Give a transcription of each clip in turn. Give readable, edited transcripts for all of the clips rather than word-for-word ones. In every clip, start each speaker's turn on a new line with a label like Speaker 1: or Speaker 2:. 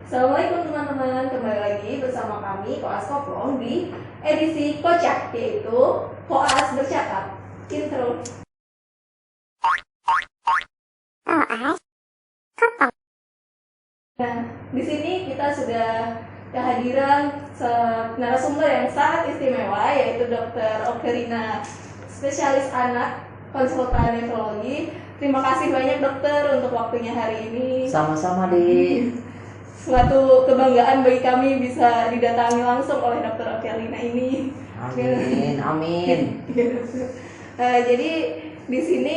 Speaker 1: Assalamualaikum teman-teman, kembali lagi bersama kami Koas Koplong di edisi Kocak, yaitu Koas Bercakap. Intro. Nah, di sini kita sudah kehadiran narasumber yang sangat istimewa, yaitu Dr. Okerina, spesialis anak, konsultan nefrologi. Terima kasih banyak dokter untuk waktunya hari ini.
Speaker 2: Sama-sama, Dik.
Speaker 1: Suatu kebanggaan bagi kami bisa didatangi langsung oleh Dr. Okerina ini.
Speaker 2: Amin, amin.
Speaker 1: Jadi di sini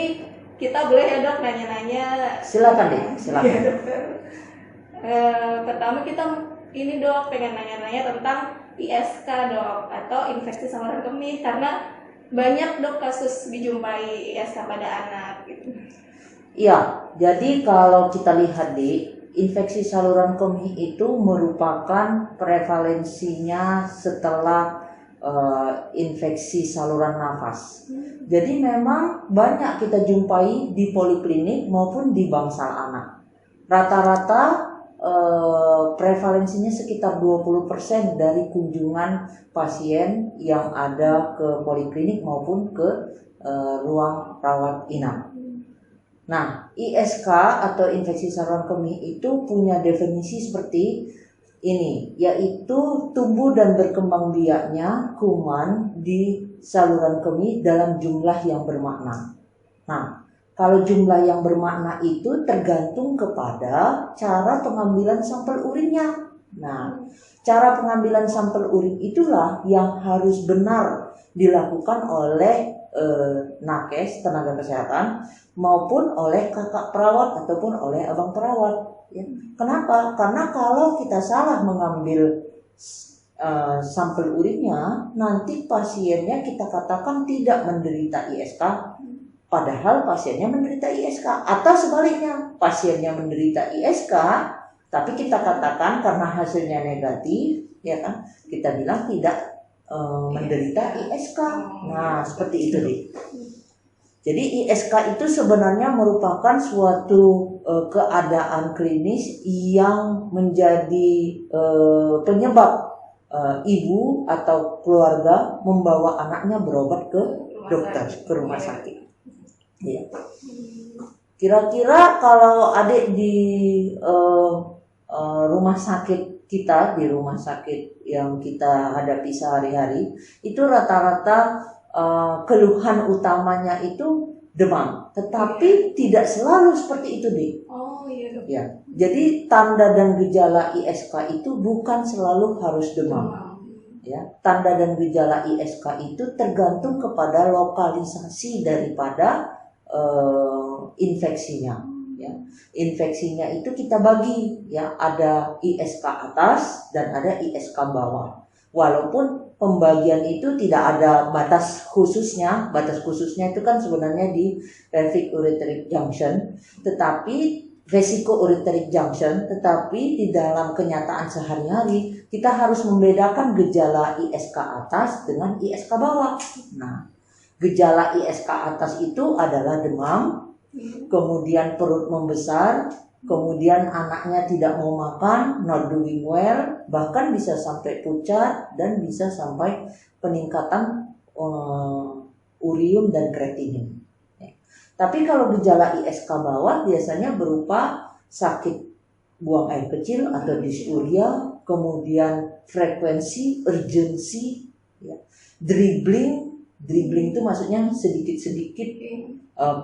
Speaker 1: kita boleh ya dok nanya-nanya.
Speaker 2: Silakan, Dik, silakan.
Speaker 1: Ya, dokter. Pertama kita ini dok pengen nanya-nanya tentang ISK dok, atau infeksi saluran kemih, karena banyak dok kasus dijumpai ISK pada anak gitu.
Speaker 2: Iya, jadi kalau kita lihat di infeksi saluran kemih itu merupakan prevalensinya setelah infeksi saluran nafas. Jadi memang banyak kita jumpai di poliklinik maupun di bangsal anak. Rata-rata prevalensinya sekitar 20% dari kunjungan pasien yang ada ke poliklinik maupun ke ruang rawat inap. Nah, ISK atau infeksi saluran kemih itu punya definisi seperti ini, yaitu tumbuh dan berkembang biaknya kuman di saluran kemih dalam jumlah yang bermakna. Nah, kalau jumlah yang bermakna itu tergantung kepada cara pengambilan sampel urinnya. Nah, cara pengambilan sampel urin itulah yang harus benar dilakukan oleh nakes, tenaga kesehatan, maupun oleh kakak perawat ataupun oleh abang perawat. Ya. Kenapa? Karena kalau kita salah mengambil sampel urinnya, nanti pasiennya kita katakan tidak menderita ISK, padahal pasiennya menderita ISK. Atau sebaliknya, pasiennya menderita ISK, tapi kita katakan karena hasilnya negatif, ya kan? Kita bilang tidak menderita ISK. Nah, seperti itu nih. Jadi ISK itu sebenarnya merupakan suatu keadaan klinis yang menjadi penyebab ibu atau keluarga membawa anaknya berobat ke dokter, ke rumah sakit. Ya. Kira-kira kalau adik di rumah sakit kita, di rumah sakit yang kita hadapi sehari-hari, itu rata-rata keluhan utamanya itu demam, tetapi tidak selalu seperti itu, Dik.
Speaker 1: Oh iya dok.
Speaker 2: Ya, jadi tanda dan gejala ISK itu bukan selalu harus demam. Ya, tanda dan gejala ISK itu tergantung kepada lokalisasi daripada infeksinya. Ya, infeksinya itu kita bagi, ya, ada ISK atas dan ada ISK bawah. Walaupun pembagian itu tidak ada batas khususnya itu kan sebenarnya di pelvic ureteric junction, tetapi vesiko ureteric junction, tetapi di dalam kenyataan sehari-hari kita harus membedakan gejala ISK atas dengan ISK bawah. Nah, gejala ISK atas itu adalah demam, kemudian perut membesar, kemudian anaknya tidak mau makan, not doing well, bahkan bisa sampai pucat dan bisa sampai peningkatan urium dan kreatinin. Tapi kalau gejala ISK bawah biasanya berupa sakit buang air kecil atau dysuria, kemudian frekuensi, urgensi, ya, dribbling itu maksudnya sedikit-sedikit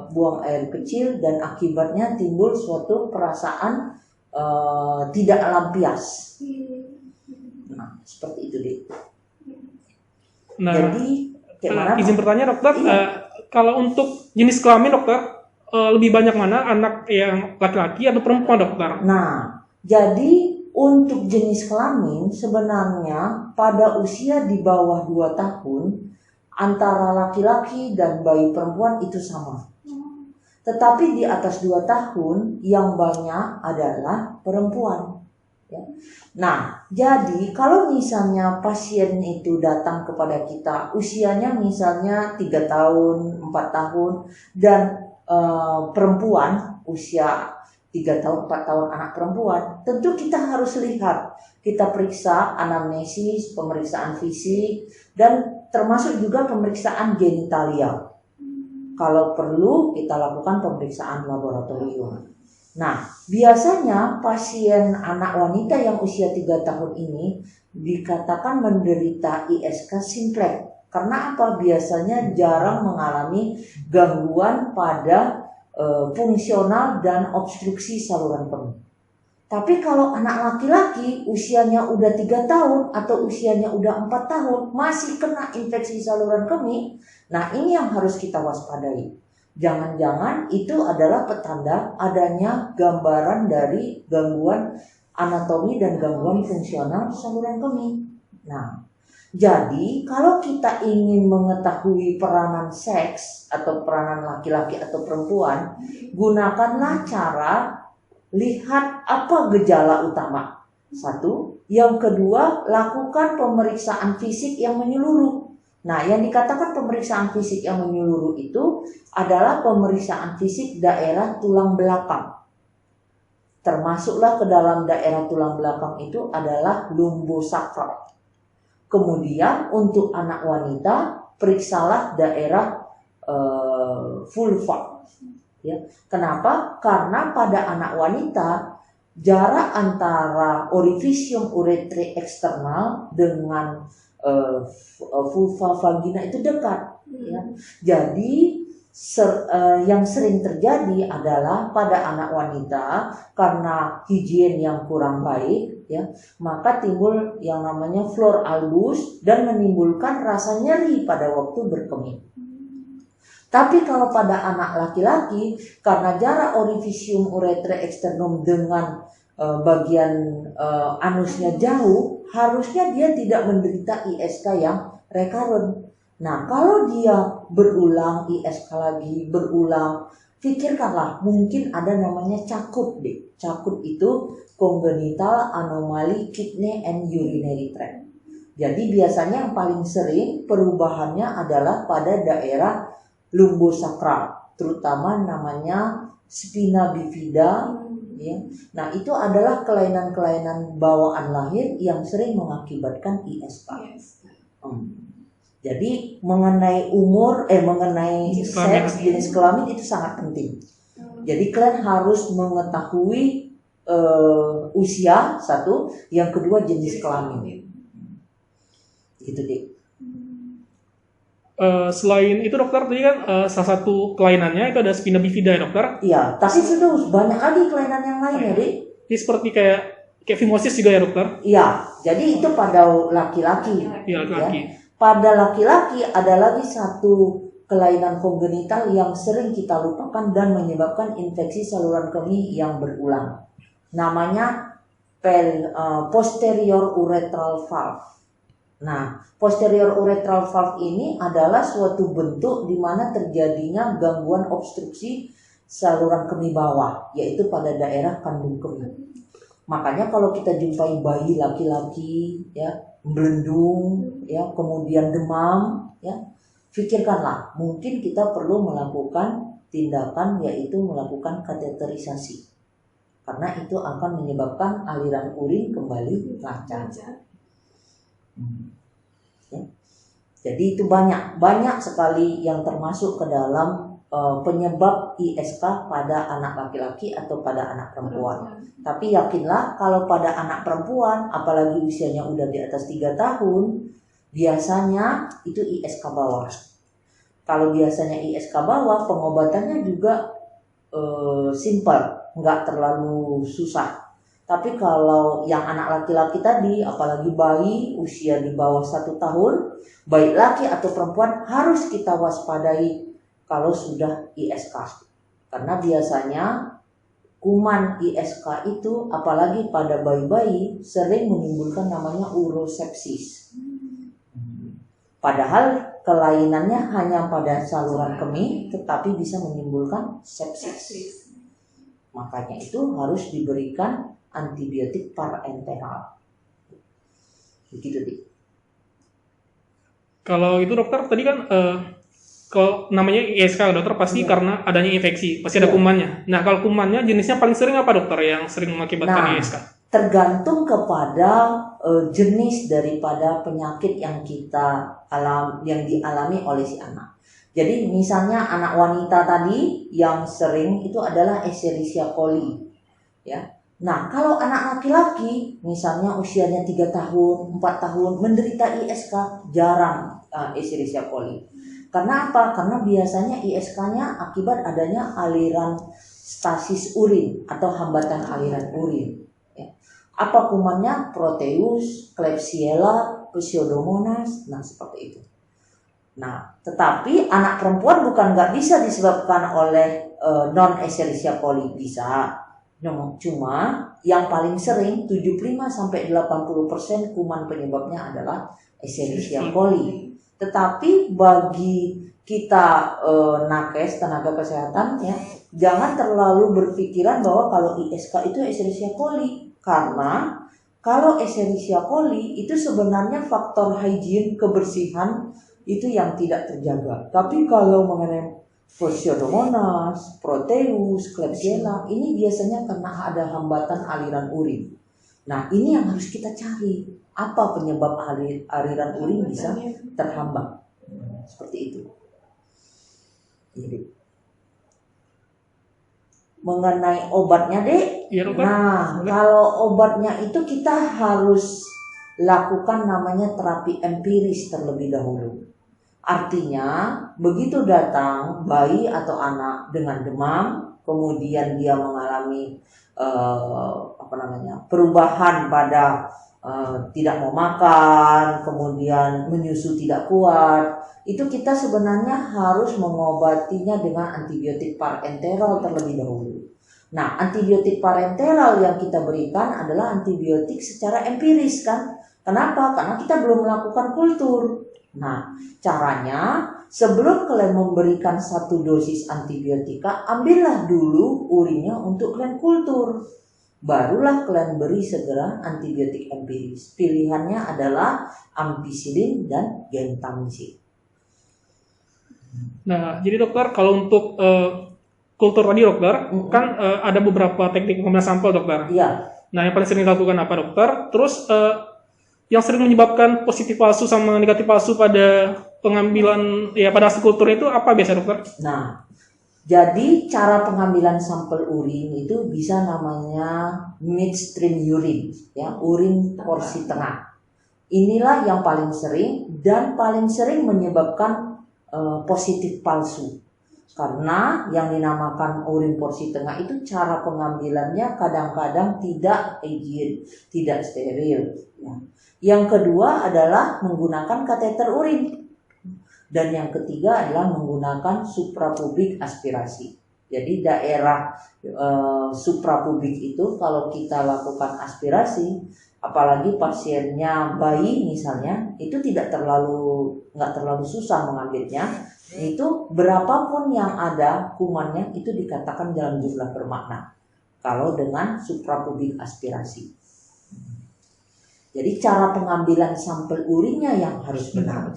Speaker 2: buang air kecil dan akibatnya timbul suatu perasaan tidak lampias. Nah, seperti itu deh.
Speaker 3: Nah,
Speaker 2: jadi
Speaker 3: izin bertanya dokter,
Speaker 2: iya.
Speaker 3: Kalau untuk jenis kelamin dokter, lebih banyak mana anak yang laki-laki atau perempuan dokter?
Speaker 2: Nah, jadi untuk jenis kelamin sebenarnya pada usia di bawah 2 tahun antara laki-laki dan bayi perempuan itu sama. Tetapi di atas 2 tahun yang banyak adalah perempuan. Ya. Nah, jadi kalau misalnya pasien itu datang kepada kita usianya misalnya 3 tahun, 4 tahun dan perempuan usia 3 tahun, 4 tahun anak perempuan, tentu kita harus lihat. Kita periksa anamnesis, pemeriksaan fisik, dan termasuk juga pemeriksaan genitalia. Kalau perlu, kita lakukan pemeriksaan laboratorium. Nah, biasanya pasien anak wanita yang usia 3 tahun ini dikatakan menderita ISK simplex. Karena apa? Biasanya jarang mengalami gangguan pada fungsional dan obstruksi saluran kemih. Tapi kalau anak laki-laki usianya udah 3 tahun atau usianya udah 4 tahun masih kena infeksi saluran kemih, nah ini yang harus kita waspadai. Jangan-jangan itu adalah petanda adanya gambaran dari gangguan anatomi dan gangguan fungsional saluran kemih. Nah, jadi kalau kita ingin mengetahui peranan seks atau peranan laki-laki atau perempuan, gunakanlah cara lihat apa gejala utama. Satu, yang kedua, lakukan pemeriksaan fisik yang menyeluruh. Nah, yang dikatakan pemeriksaan fisik yang menyeluruh itu adalah pemeriksaan fisik daerah tulang belakang. Termasuklah ke dalam daerah tulang belakang itu adalah lumbosakral. Kemudian untuk anak wanita, periksalah daerah vulva. Ya. Kenapa? Karena pada anak wanita jarak antara orifisium uretrae eksternal dengan vulva vagina itu dekat. Ya. Jadi yang sering terjadi adalah pada anak wanita karena higien yang kurang baik, ya, maka timbul yang namanya flor albus dan menimbulkan rasa nyeri pada waktu berkemih. Tapi kalau pada anak laki-laki, karena jarak orifisium uretrae eksternum dengan bagian anusnya jauh, harusnya dia tidak menderita ISK yang recurrent. Nah, kalau dia berulang ISK lagi, berulang, pikirkanlah mungkin ada namanya CAKUT deh. CAKUT itu congenital anomaly kidney and urinary tract. Jadi biasanya yang paling sering perubahannya adalah pada daerah lumbosakral, terutama namanya spina bifida. Ya. Nah, itu adalah kelainan-kelainan bawaan lahir yang sering mengakibatkan ISK. Jadi mengenai mengenai seks, jenis kelamin itu sangat penting. Jadi kalian harus mengetahui usia satu, yang kedua jenis kelamin. Gitu deh.
Speaker 3: Selain itu dokter, tadi kan salah satu kelainannya itu ada spina bifida ya dokter?
Speaker 2: Iya, tapi sudah banyak lagi kelainan yang lain ya, Dik.
Speaker 3: Ini seperti kayak fimosis juga ya dokter?
Speaker 2: Iya, jadi itu pada laki-laki.
Speaker 3: Iya, laki-laki.
Speaker 2: Ya. Pada laki-laki ada lagi satu kelainan kongenital yang sering kita lupakan dan menyebabkan infeksi saluran kemih yang berulang. Namanya posterior urethral valve. Nah, posterior urethral valve ini adalah suatu bentuk di mana terjadinya gangguan obstruksi saluran kemih bawah, yaitu pada daerah kandung kemih. Makanya kalau kita jumpai bayi laki-laki, ya, melendung, ya, kemudian demam, ya, pikirkanlah, mungkin kita perlu melakukan tindakan yaitu melakukan kateterisasi, karena itu akan menyebabkan aliran urin kembali lancar. Ya. Jadi itu banyak sekali yang termasuk ke dalam penyebab ISK pada anak laki-laki atau pada anak perempuan. Tapi yakinlah kalau pada anak perempuan, apalagi usianya udah di atas 3 tahun, biasanya itu ISK bawah. Kalau biasanya ISK bawah, pengobatannya juga simple, nggak terlalu susah. Tapi kalau yang anak laki-laki tadi, apalagi bayi usia di bawah 1 tahun, baik laki atau perempuan, harus kita waspadai kalau sudah ISK. Karena biasanya kuman ISK itu, apalagi pada bayi-bayi, sering menimbulkan namanya urosepsis. Padahal kelainannya hanya pada saluran kemih, tetapi bisa menimbulkan sepsis. Makanya itu harus diberikan antibiotik parenteral. Begitu, Dik.
Speaker 3: Kalau itu dokter, tadi kan kalau namanya ISK dokter pasti
Speaker 2: Iya.
Speaker 3: karena adanya infeksi, pasti ada
Speaker 2: Iya.
Speaker 3: kumannya. Nah, kalau kumannya jenisnya paling sering apa dokter yang sering mengakibatkan
Speaker 2: Nah,
Speaker 3: ISK?
Speaker 2: tergantung kepada jenis daripada penyakit yang yang dialami oleh si anak. Jadi misalnya anak wanita tadi yang sering itu adalah Escherichia coli, ya. Nah, kalau anak laki-laki misalnya usianya 3 tahun, 4 tahun menderita ISK jarang Escherichia coli. Karena apa? Karena biasanya ISK-nya akibat adanya aliran stasis urin atau hambatan aliran urin. Ya. Apa kumannya? Proteus, Klebsiella, Pseudomonas, nah seperti itu. Nah, tetapi anak perempuan bukan nggak bisa disebabkan oleh non Escherichia coli, bisa. Cuma yang paling sering 75-80% kuman penyebabnya adalah Escherichia coli. Tetapi bagi kita nakes tenaga kesehatan ya, jangan terlalu berpikiran bahwa kalau ISK itu Escherichia coli, karena kalau Escherichia coli itu sebenarnya faktor hygiene kebersihan itu yang tidak terjaga. Tapi kalau mengenai Pseudomonas, Proteus, Klebsiella ini biasanya karena ada hambatan aliran urin. Nah, ini yang harus kita cari. Apa penyebab aliran urin bisa terhambat? Seperti itu. Jadi, mengenai obatnya, Dek.
Speaker 3: Iya, dokter.
Speaker 2: Nah, kalau obatnya itu kita harus lakukan namanya terapi empiris terlebih dahulu. Artinya, begitu datang bayi atau anak dengan demam, kemudian dia mengalami perubahan pada tidak mau makan, kemudian menyusu tidak kuat, itu kita sebenarnya harus mengobatinya dengan antibiotik parenteral terlebih dahulu. Nah, antibiotik parenteral yang kita berikan adalah antibiotik secara empiris kan? Kenapa? Karena kita belum melakukan kultur. Nah, caranya sebelum kalian memberikan 1 dosis antibiotika, ambillah dulu urinnya untuk kalian kultur. Barulah kalian beri segera antibiotik empiris. Pilihannya adalah ampicillin dan gentamicin.
Speaker 3: Nah, jadi dokter kalau untuk kultur tadi dokter, kan ada beberapa teknik pengambilan sampel dokter.
Speaker 2: Iya.
Speaker 3: Nah, yang paling sering dilakukan apa dokter? Terus yang sering menyebabkan positif palsu sama negatif palsu pada pengambilan pada hasil kultur itu apa biasa dokter?
Speaker 2: Nah, jadi cara pengambilan sampel urin itu bisa namanya midstream urine, ya, urin porsi tengah. Inilah yang paling sering dan paling sering menyebabkan positif palsu. Karena yang dinamakan urin porsi tengah itu cara pengambilannya kadang-kadang tidak higien, tidak steril. Ya. Yang kedua adalah menggunakan kateter urin. Dan yang ketiga adalah menggunakan suprapubik aspirasi. Jadi daerah suprapubik itu kalau kita lakukan aspirasi, apalagi pasiennya bayi misalnya, itu nggak terlalu susah mengambilnya. Itu berapapun yang ada kumannya itu dikatakan dalam jumlah bermakna. Kalau dengan suprapubik aspirasi. Jadi cara pengambilan sampel urinnya yang harus benar.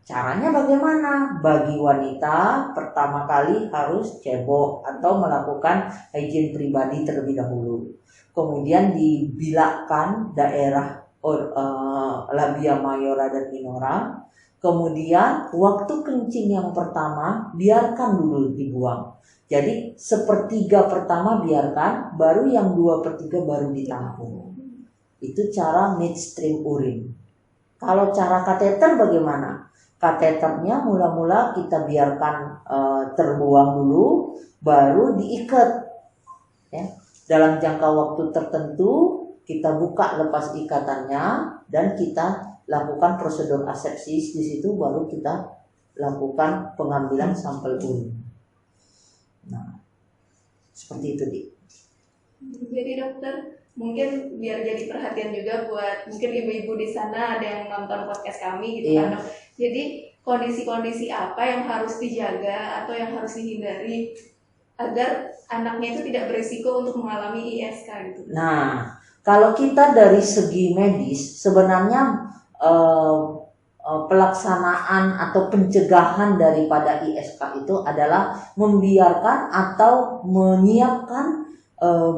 Speaker 2: Caranya bagaimana? Bagi wanita pertama kali harus cebok atau melakukan hygiene pribadi terlebih dahulu. Kemudian dibilakkan daerah labia mayora dan minora. Kemudian waktu kencing yang pertama biarkan dulu dibuang. Jadi 1/3 pertama biarkan, baru yang 2/3 baru ditampung. Itu cara midstream urin. Kalau cara kateter bagaimana? Kateternya mula-mula kita biarkan terbuang dulu, baru diikat. Ya. Dalam jangka waktu tertentu kita buka lepas ikatannya dan kita lakukan prosedur asepsis. Di situ baru kita lakukan pengambilan sampel urin. Nah, seperti itu, Dik.
Speaker 1: Jadi dokter, mungkin biar jadi perhatian juga buat mungkin ibu-ibu di sana ada yang nonton podcast kami gitu kan dok. Jadi kondisi-kondisi apa yang harus dijaga atau yang harus dihindari agar anaknya itu tidak berisiko untuk mengalami ISK gitu.
Speaker 2: Nah, kalau kita dari segi medis sebenarnya pelaksanaan atau pencegahan daripada ISK itu adalah membiarkan atau menyiapkan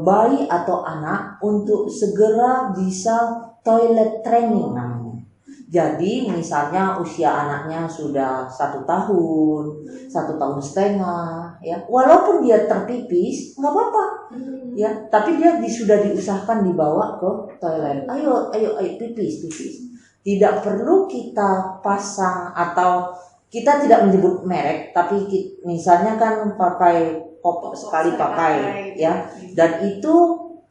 Speaker 2: bayi atau anak untuk segera bisa toilet training namanya. Jadi misalnya usia anaknya sudah 1 tahun, 1 tahun setengah, ya, walaupun dia terpipis nggak apa-apa, ya, tapi dia sudah diusahakan dibawa ke toilet. Ayo pipis. Tidak perlu kita pasang atau kita tidak menyebut merek, tapi misalnya kan pakai popok sekali pakai, ya, dan itu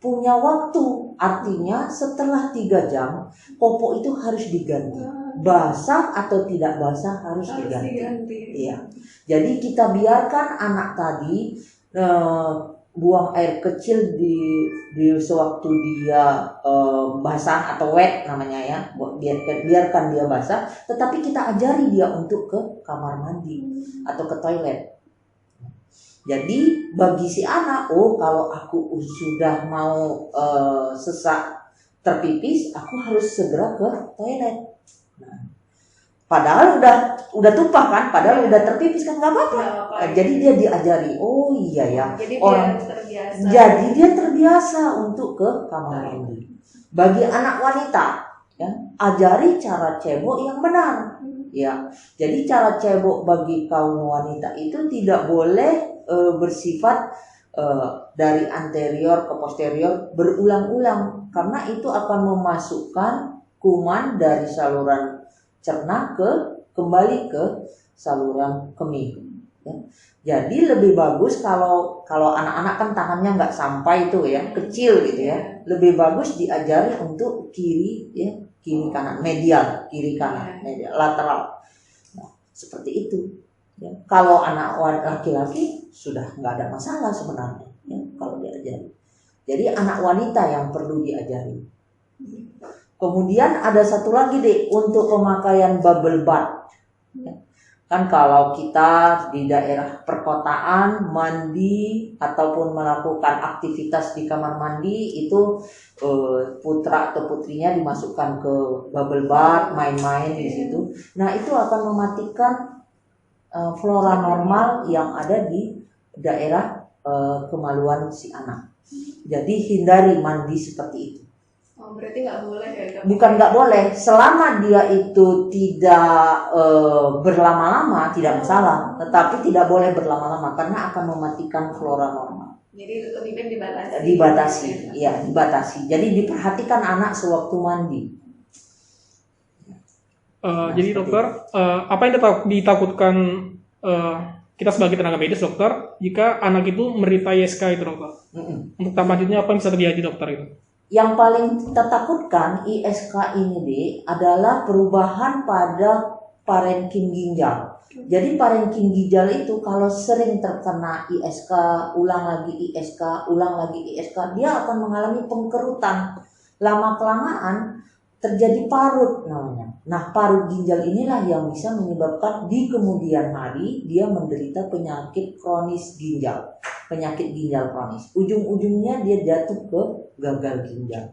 Speaker 2: punya waktu. Artinya setelah 3 jam popok itu harus diganti, basah atau tidak basah harus diganti. Iya. Jadi kita biarkan anak tadi buang air kecil di sewaktu dia basah atau wet namanya, ya, biarkan dia basah, tetapi kita ajari dia untuk ke kamar mandi atau ke toilet. Jadi bagi si anak, kalau aku sudah mau sesak terpipis, aku harus segera ke toilet. Nah, padahal udah tumpah kan, padahal udah terpipis kan nggak apa-apa. Jadi dia diajari, oh iya ya, jadi dia terbiasa untuk ke kamar mandi. Bagi anak wanita, ya, ajari cara cebok yang benar. Ya, jadi cara cebok bagi kaum wanita itu tidak boleh bersifat dari anterior ke posterior berulang-ulang, karena itu akan memasukkan kuman dari saluran cerna kembali ke saluran kemih, ya. Jadi lebih bagus kalau anak-anak kan tangannya nggak sampai itu, ya, kecil gitu, ya, lebih bagus diajari untuk kiri, ya, kiri kanan, medial, kiri kanan, medial, lateral. Nah, seperti itu. Ya, kalau anak laki-laki sudah nggak ada masalah sebenarnya, ya, kalau diajari. Jadi anak wanita yang perlu diajari. Kemudian ada satu lagi deh untuk pemakaian bubble bath. Ya, kan kalau kita di daerah perkotaan mandi ataupun melakukan aktivitas di kamar mandi itu putra atau putrinya dimasukkan ke bubble bath, main-main di situ. Nah, itu akan mematikan flora normal yang ada di daerah kemaluan si anak. Jadi hindari mandi seperti itu.
Speaker 1: Berarti nggak boleh ya?
Speaker 2: Bukan nggak boleh, selama dia itu tidak berlama-lama tidak masalah, tetapi tidak boleh berlama-lama karena akan mematikan flora normal.
Speaker 1: Jadi lebih baik dibatasi.
Speaker 2: Dibatasi. Jadi diperhatikan anak sewaktu mandi.
Speaker 3: Jadi dokter, apa yang ditakutkan kita sebagai tenaga medis, dokter, jika anak itu menderita ISK itu, dokter? Untuk tahap lanjutnya apa yang bisa terjadi, dokter, itu?
Speaker 2: Yang paling kita takutkan ISK ini adalah perubahan pada parenkim ginjal. Jadi parenkim ginjal itu kalau sering terkena ISK, ulang lagi ISK, dia akan mengalami pengkerutan. Lama-kelamaan terjadi parut namanya. Nah, parut ginjal inilah yang bisa menyebabkan di kemudian hari dia menderita penyakit kronis ginjal, penyakit ginjal kronis. Ujung-ujungnya dia jatuh ke gagal ginjal.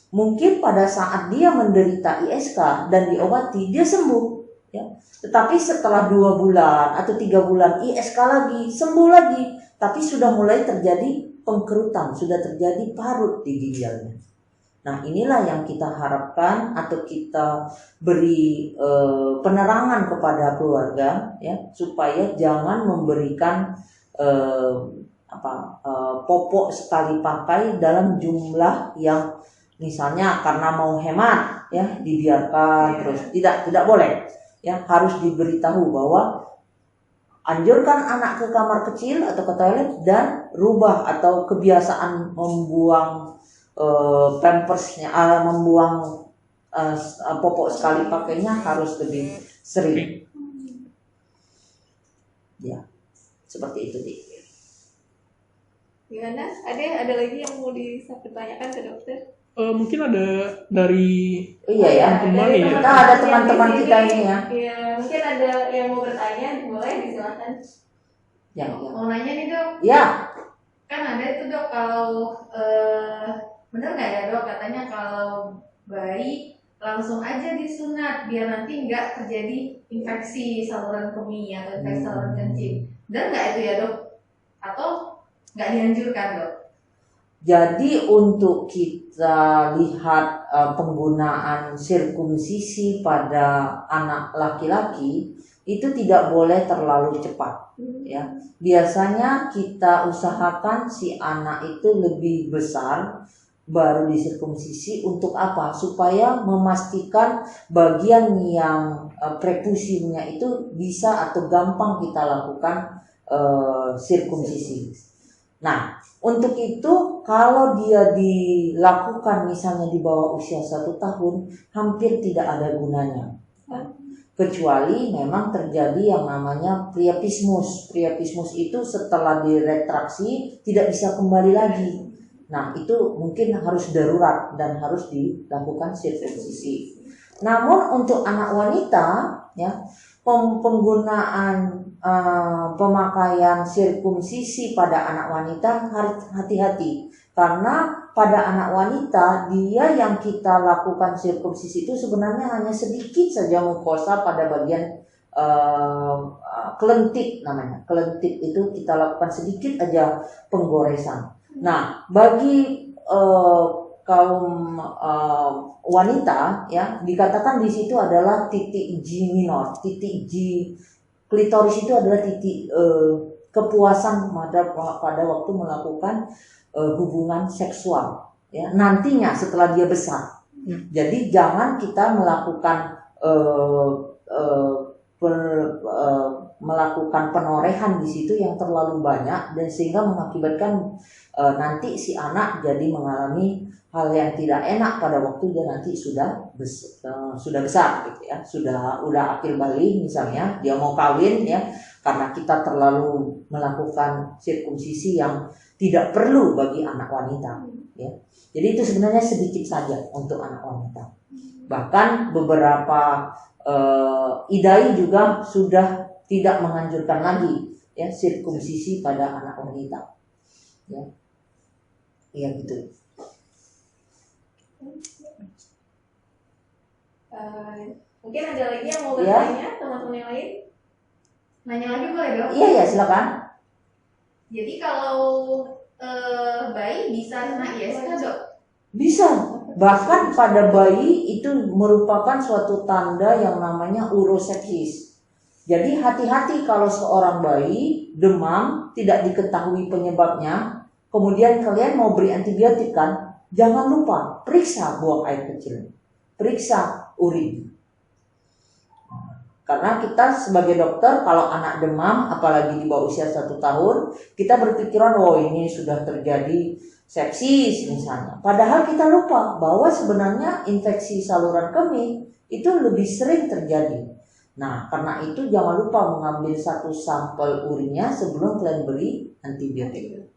Speaker 2: Mungkin pada saat dia menderita ISK dan diobati dia sembuh, ya. Tetapi setelah 2 bulan atau 3 bulan ISK lagi, sembuh lagi, tapi sudah mulai terjadi pengkerutan, sudah terjadi parut di ginjalnya. Nah, inilah yang kita harapkan atau kita beri penerangan kepada keluarga, ya, supaya jangan memberikan popok sekali pakai dalam jumlah yang misalnya karena mau hemat, ya, dibiarkan terus. Tidak boleh, ya, harus diberitahu bahwa anjurkan anak ke kamar kecil atau ke toilet dan rubah atau kebiasaan membuang pampersnya, membuang popok sekali pakainya harus lebih sering. Ya, seperti itu, Dik.
Speaker 1: Gimana? Ada lagi yang mau ditanyakan ke dokter?
Speaker 3: Mungkin ada dari
Speaker 2: teman-teman ya. Kita ada teman-teman kita ini, ya.
Speaker 1: Iya, mungkin ada yang mau bertanya, boleh silakan.
Speaker 2: Ya.
Speaker 1: Mau nanya nih, Dok?
Speaker 2: Ya.
Speaker 1: Kan ada itu, Dok, kalau bener nggak ya, Dok, katanya kalau bayi langsung aja disunat biar nanti nggak terjadi infeksi saluran kemih atau infeksi saluran kencing. Dan nggak itu ya dok? Atau nggak dianjurkan dok?
Speaker 2: Jadi untuk kita lihat penggunaan sirkumsisi pada anak laki-laki itu tidak boleh terlalu cepat, ya. Biasanya kita usahakan si anak itu lebih besar baru disirkumsisi. Untuk apa? Supaya memastikan bagian yang prepusiumnya itu bisa atau gampang kita lakukan sirkumsisi. Nah, untuk itu kalau dia dilakukan misalnya di bawah usia 1 tahun, hampir tidak ada gunanya. Kecuali memang terjadi yang namanya priapismus. Priapismus itu setelah diretraksi tidak bisa kembali lagi. Nah, itu mungkin harus darurat dan harus dilakukan sirkumsisi. Namun untuk anak wanita, ya, penggunaan pemakaian sirkumsisi pada anak wanita harus hati-hati, karena pada anak wanita dia yang kita lakukan sirkumsisi itu sebenarnya hanya sedikit saja mukosa pada bagian kelentik namanya. Kelentik itu kita lakukan sedikit aja penggoresan. Nah, bagi kaum wanita, ya, dikatakan di situ adalah titik G minor. Titik G klitoris itu adalah titik kepuasan pada waktu melakukan hubungan seksual, ya, nantinya setelah dia besar. Jadi jangan kita melakukan melakukan penorehan di situ yang terlalu banyak dan sehingga mengakibatkan nanti si anak jadi mengalami hal yang tidak enak pada waktu dia nanti sudah besar, gitu ya, udah akhir balik misalnya dia mau kawin, ya, karena kita terlalu melakukan sirkumsisi yang tidak perlu bagi anak wanita, ya. Jadi itu sebenarnya sedikit saja untuk anak wanita. Bahkan beberapa idai juga sudah tidak menganjurkan lagi, ya, sirkumsisi pada anak wanita, ya, ya gitu.
Speaker 1: Mungkin ada lagi yang mau bertanya, teman-teman yang lain? Nanya lagi boleh dong?
Speaker 2: Iya, ya, silakan.
Speaker 1: Jadi kalau bayi bisa kena ISK dok?
Speaker 2: Bisa. Bahkan pada bayi itu merupakan suatu tanda yang namanya urosepsis. Jadi hati-hati kalau seorang bayi demam tidak diketahui penyebabnya, kemudian kalian mau beri antibiotik kan, jangan lupa periksa buang air kecil, periksa urin. Karena kita sebagai dokter kalau anak demam apalagi di bawah usia 1 tahun, kita berpikiran oh ini sudah terjadi sepsis misalnya. Padahal kita lupa bahwa sebenarnya infeksi saluran kemih itu lebih sering terjadi. Nah, karena itu jangan lupa mengambil 1 sampel urinnya sebelum kalian beri antibiotik.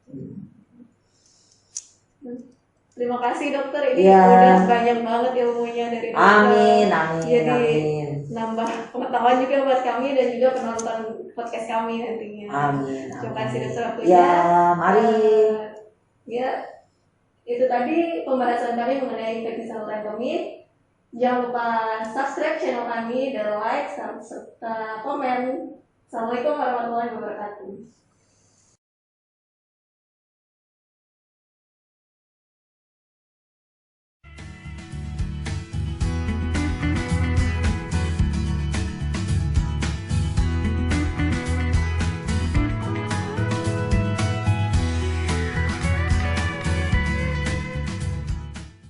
Speaker 1: Terima kasih dokter, ini
Speaker 2: ya.
Speaker 1: Udah banyak banget ilmunya dari dokter.
Speaker 2: Amin.
Speaker 1: Jadi nambah pengetahuan juga buat kami dan juga penonton podcast kami nantinya.
Speaker 2: Amin.
Speaker 1: Terima kasih dokter waktunya.
Speaker 2: Ya, mari.
Speaker 1: Ya, itu tadi pembahasan kami mengenai infeksi saluran kemih. Jangan lupa subscribe channel kami dan like serta komen. Assalamualaikum warahmatullahi wabarakatuh.